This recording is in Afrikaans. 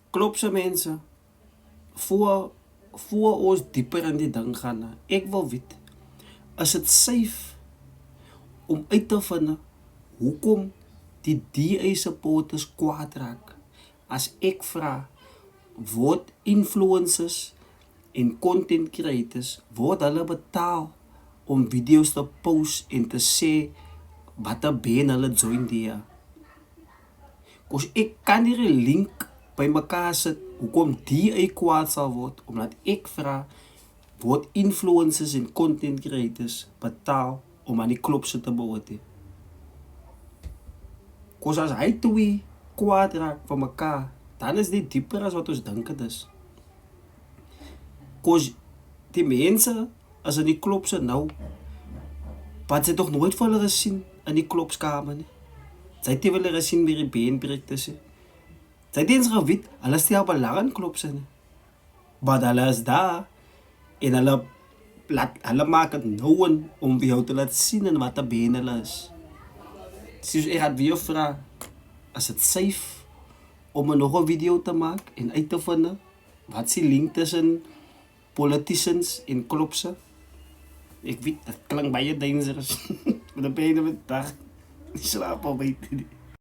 Klopt ze mensen, voor ons dieper in die ding gaan, ek wil weet, is het safe om uit te vinden hoekom die DA supporters kwaad raak? As ek vra, word influencers en content creators, word hulle betaal om video's te post en te sê wat 'n band hulle join die? Kos ek kan hier 'n link by mekaar sit hoekom DA kwaad sal word, omdat ek vra, word influencers en content creators betaal om aan die klopse te behoort. Kos as hy twee kwaad raak van mekaar, dan is dit dieper as wat ons dink dit is. Kos die mense as in die klopse nou, wat sy toch nooit vir hulle gesien in die klopskamer nie. Sy het nie hulle gesien by die beenbreekte sê. Sy het eens geweet, hulle stel belang in klopse nie. Maar hulle is daar en hulle maak het nou om vir jou te laat sien en wat 'n been hulle is. Dus ek gaan weer vra, is het safe om nog 'n video te maak en uit te vind wat is die link tussen politicians en klopse? Ek weet, dat klink baie dangerous. Maar dan ben je met dag, die slaap al weet nie.